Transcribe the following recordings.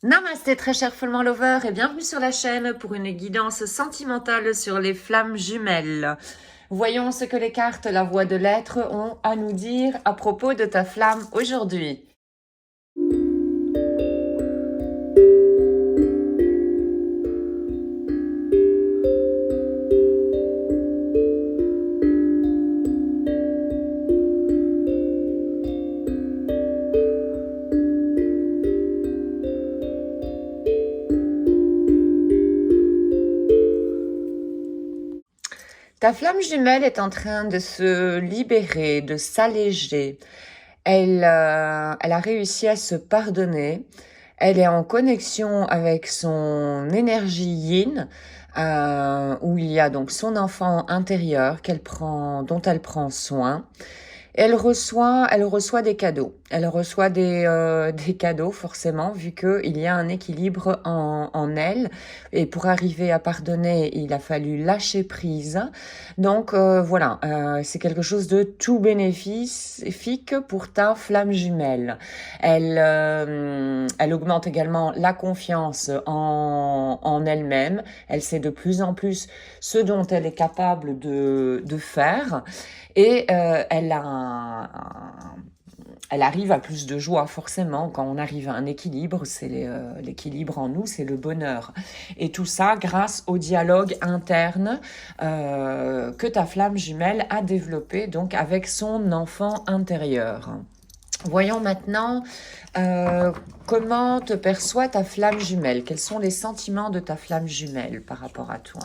Namasté très cher Follement Lover et bienvenue sur la chaîne pour une guidance sentimentale sur les flammes jumelles. Voyons ce que les cartes La Voix de l'Être ont à nous dire à propos de ta flamme aujourd'hui. Ta flamme jumelle est en train de se libérer, de s'alléger. Elle a réussi à se pardonner. Elle est en connexion avec son énergie yin, où il y a donc son enfant intérieur dont elle prend soin. Elle reçoit des cadeaux. Elle reçoit des cadeaux forcément, vu qu'il y a un équilibre en elle. Et pour arriver à pardonner, il a fallu lâcher prise. Donc voilà, c'est quelque chose de tout bénéfique pour ta flamme jumelle. Elle augmente également la confiance en elle-même. Elle sait de plus en plus ce dont elle est capable de faire. Et elle arrive à plus de joie, forcément. Quand on arrive à un équilibre, c'est l'équilibre en nous, c'est le bonheur. Et tout ça grâce au dialogue interne que ta flamme jumelle a développé donc avec son enfant intérieur. Voyons maintenant comment te perçoit ta flamme jumelle. Quels sont les sentiments de ta flamme jumelle par rapport à toi ?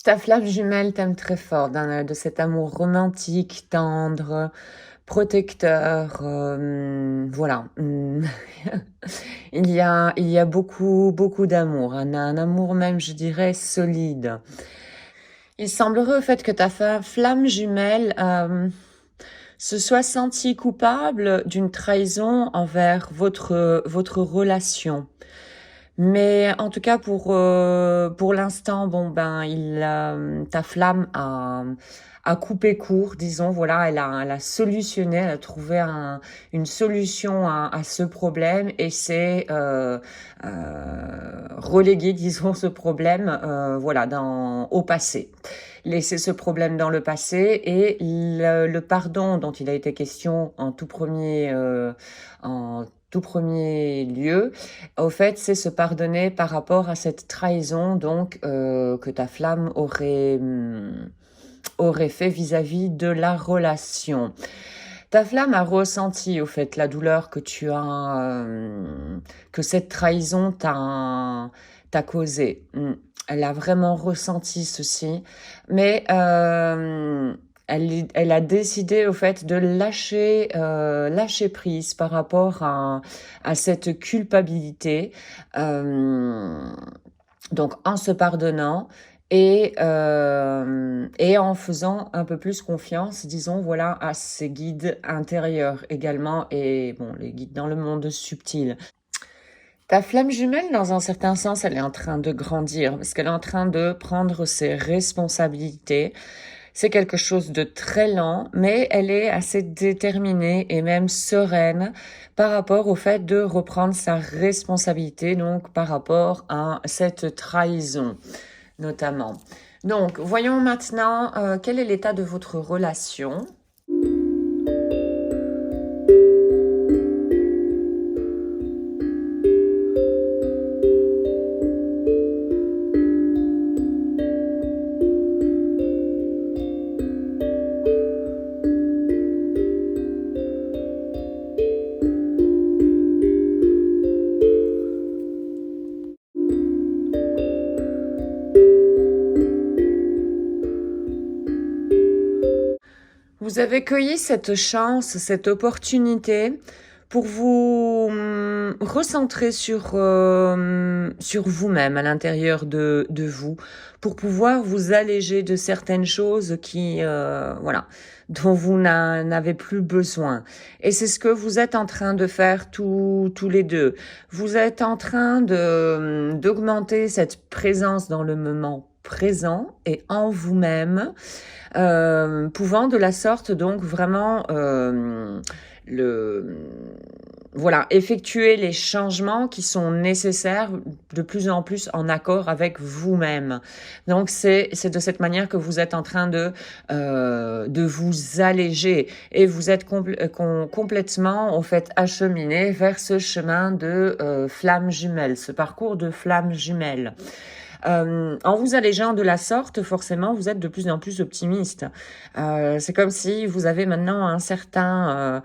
Ta flamme jumelle t'aime très fort, de cet amour romantique, tendre, protecteur, voilà. Il y a beaucoup d'amour, un amour même, je dirais, solide. Il semblerait au fait que ta flamme jumelle se soit sentie coupable d'une trahison envers votre relation. Mais en tout cas pour l'instant, bon ben ta flamme a coupé court, disons, voilà, elle a solutionné, elle a trouvé une solution à ce problème et c'est relégué, disons, ce problème, voilà, au passé. Laisser ce problème dans le passé et le pardon dont il a été question en tout premier lieu, au fait, c'est se pardonner par rapport à cette trahison donc que ta flamme aurait fait vis-à-vis de la relation. Ta flamme a ressenti au fait la douleur que tu as, que cette trahison t'a causé. Elle a vraiment ressenti ceci, mais elle a décidé au fait de lâcher prise par rapport à cette culpabilité, donc en se pardonnant et en faisant un peu plus confiance, disons, voilà, à ses guides intérieurs également et bon, les guides dans le monde subtil. Ta flamme jumelle, dans un certain sens, elle est en train de grandir parce qu'elle est en train de prendre ses responsabilités. C'est quelque chose de très lent, mais elle est assez déterminée et même sereine par rapport au fait de reprendre sa responsabilité, donc par rapport à cette trahison, notamment. Donc, voyons maintenant quel est l'état de votre relation. Vous avez cueilli cette chance, cette opportunité pour vous recentrer sur vous-même, à l'intérieur de vous, pour pouvoir vous alléger de certaines choses qui, voilà, dont vous n'avez plus besoin. Et c'est ce que vous êtes en train de faire tous les deux. Vous êtes en train d'augmenter cette présence dans le moment présent et en vous-même, pouvant de la sorte donc vraiment le voilà, effectuer les changements qui sont nécessaires de plus en plus en accord avec vous-même. Donc c'est de cette manière que vous êtes en train de vous alléger et vous êtes complètement au fait acheminé vers ce chemin de flamme jumelle, ce parcours de flamme jumelle. En vous allégeant de la sorte, forcément, vous êtes de plus en plus optimiste. C'est comme si vous avez maintenant un certain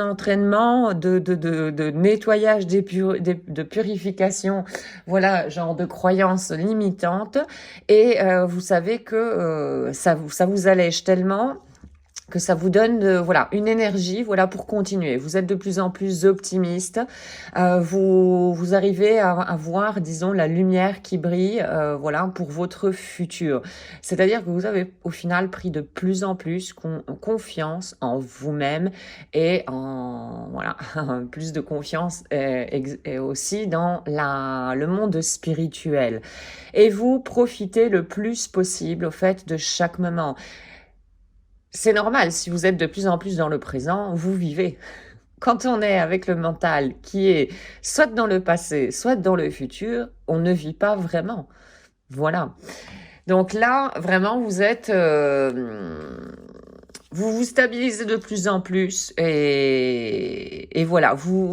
entraînement de nettoyage, de purification, voilà, genre de croyances limitantes. Et vous savez que ça vous allège tellement que ça vous donne voilà une énergie voilà pour continuer. Vous êtes de plus en plus optimiste. Vous arrivez à voir disons la lumière qui brille voilà pour votre futur. C'est-à-dire que vous avez au final pris de plus en plus confiance en vous-même et en voilà plus de confiance et aussi dans le monde spirituel. Et vous profitez le plus possible au fait de chaque moment. C'est normal, si vous êtes de plus en plus dans le présent, vous vivez. Quand on est avec le mental qui est soit dans le passé, soit dans le futur, on ne vit pas vraiment. Voilà. Donc là, vraiment, vous êtes... vous vous stabilisez de plus en plus et voilà, vous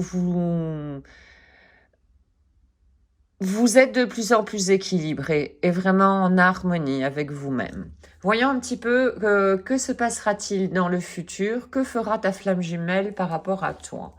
êtes de plus en plus équilibré et vraiment en harmonie avec vous-même. Voyons un petit peu que se passera-t-il dans le futur, que fera ta flamme jumelle par rapport à toi.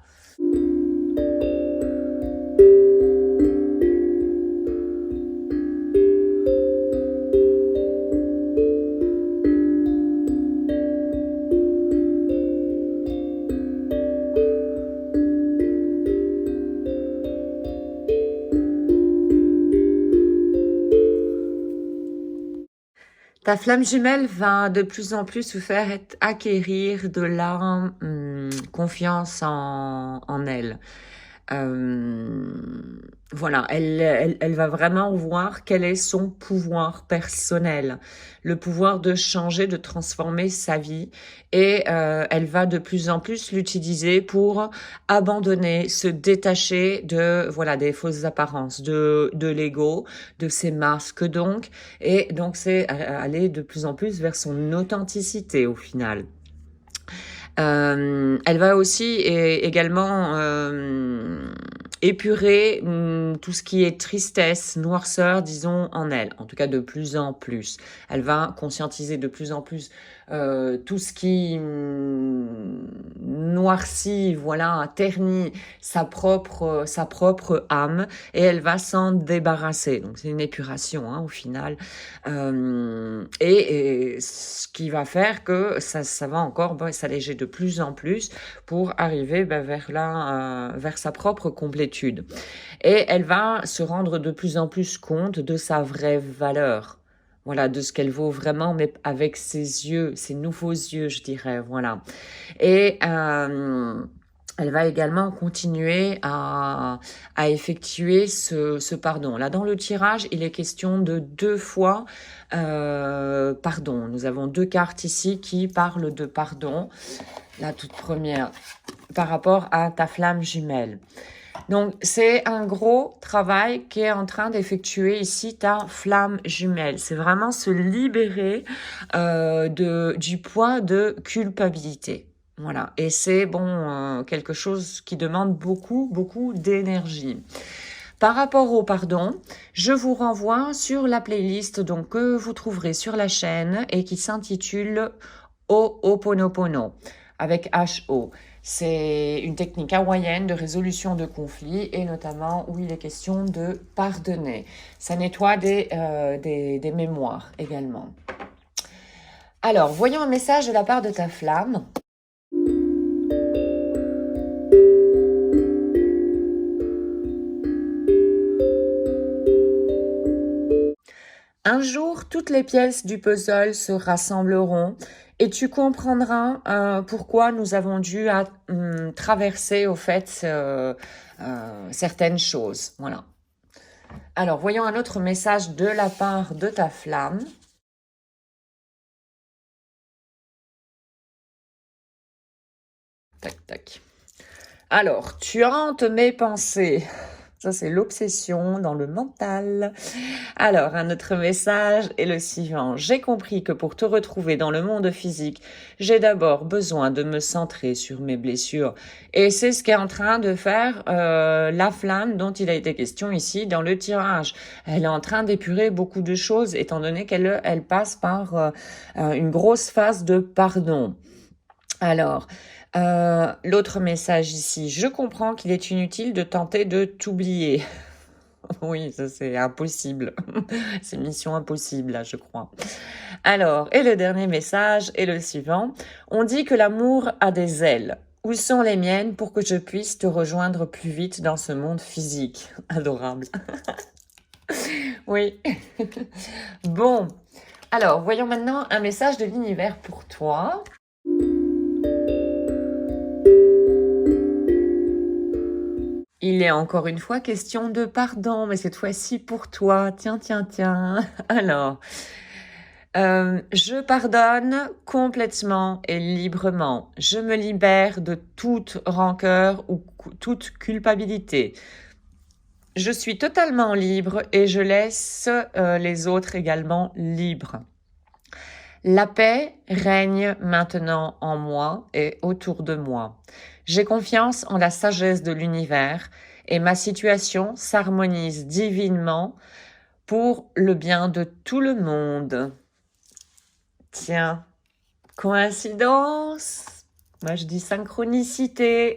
Ta flamme jumelle va de plus en plus vous faire acquérir de la confiance en elle. Voilà, elle va vraiment voir quel est son pouvoir personnel, le pouvoir de changer, de transformer sa vie, et elle va de plus en plus l'utiliser pour abandonner, se détacher de voilà des fausses apparences, de l'ego, de ses masques donc, et donc c'est aller de plus en plus vers son authenticité au final. Elle va aussi également épurer tout ce qui est tristesse, noirceur, disons, en elle. En tout cas, de plus en plus. Elle va conscientiser de plus en plus tout ce qui noircit, voilà, ternit sa propre âme, et elle va s'en débarrasser. Donc, c'est une épuration, hein, au final. Et ce qui va faire que ça va encore s'alléger de plus en plus pour arriver vers sa propre complétude. Et elle va se rendre de plus en plus compte de sa vraie valeur. Voilà, de ce qu'elle vaut vraiment, mais avec ses yeux, ses nouveaux yeux, je dirais, voilà. Et elle va également continuer à effectuer ce pardon. Là, dans le tirage, il est question de 2 fois pardon. Nous avons 2 cartes ici qui parlent de pardon. La toute première, par rapport à ta flamme jumelle. Donc, c'est un gros travail qui est en train d'effectuer ici ta flamme jumelle. C'est vraiment se libérer du poids de culpabilité. Voilà, et c'est quelque chose qui demande beaucoup d'énergie. Par rapport au pardon, je vous renvoie sur la playlist donc que vous trouverez sur la chaîne et qui s'intitule Ho'oponopono avec H-O. C'est une technique hawaïenne de résolution de conflits et notamment où il est question de pardonner. Ça nettoie des mémoires également. Alors, voyons un message de la part de ta flamme. Un jour, toutes les pièces du puzzle se rassembleront et tu comprendras pourquoi nous avons dû traverser au fait certaines choses. Voilà. Alors, voyons un autre message de la part de ta flamme. Tac, tac. Alors, tu hantes mes pensées. Ça, c'est l'obsession dans le mental. Alors, un autre message est le suivant. J'ai compris que pour te retrouver dans le monde physique, j'ai d'abord besoin de me centrer sur mes blessures. Et c'est ce qu'est en train de faire la flamme dont il a été question ici dans le tirage. Elle est en train d'épurer beaucoup de choses étant donné qu'elle passe par une grosse phase de pardon. Alors, l'autre message ici. Je comprends qu'il est inutile de tenter de t'oublier. Oui, ça c'est impossible. C'est mission impossible, là, je crois. Alors, et le dernier message est le suivant. On dit que l'amour a des ailes. Où sont les miennes pour que je puisse te rejoindre plus vite dans ce monde physique? Adorable. Oui. Bon. Alors, voyons maintenant un message de l'univers pour toi. Il est encore une fois question de pardon, mais cette fois-ci pour toi. Tiens, tiens, tiens. Alors, je pardonne complètement et librement. Je me libère de toute rancœur ou toute culpabilité. Je suis totalement libre et je laisse les autres également libres. La paix règne maintenant en moi et autour de moi. J'ai confiance en la sagesse de l'univers et ma situation s'harmonise divinement pour le bien de tout le monde. Tiens, coïncidence? Moi je dis synchronicité.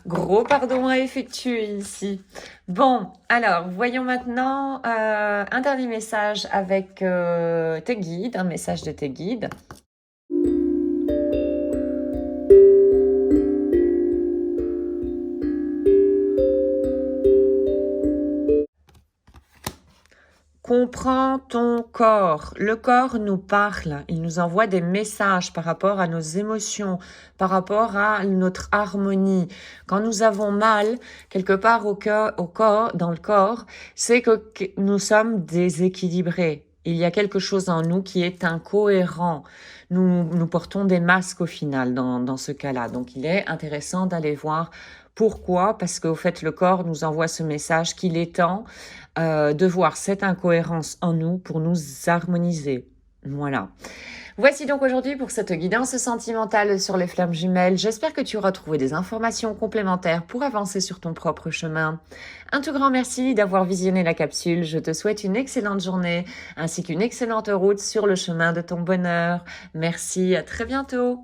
Gros pardon à effectuer ici. Bon, alors voyons maintenant un dernier message avec tes guides, un message de tes guides. Comprends ton corps. Le corps nous parle, il nous envoie des messages par rapport à nos émotions, par rapport à notre harmonie. Quand nous avons mal quelque part dans le corps, c'est que nous sommes déséquilibrés. Il y a quelque chose en nous qui est incohérent. Nous portons des masques au final dans ce cas-là. Donc il est intéressant d'aller voir pourquoi, parce qu'au fait le corps nous envoie ce message qu'il est temps de voir cette incohérence en nous pour nous harmoniser. Voilà. Voici donc aujourd'hui pour cette guidance sentimentale sur les flammes jumelles. J'espère que tu auras trouvé des informations complémentaires pour avancer sur ton propre chemin. Un tout grand merci d'avoir visionné la capsule. Je te souhaite une excellente journée ainsi qu'une excellente route sur le chemin de ton bonheur. Merci, à très bientôt.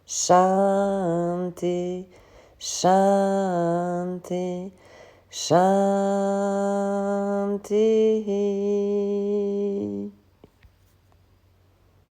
Shanti, Shanti, Shanti.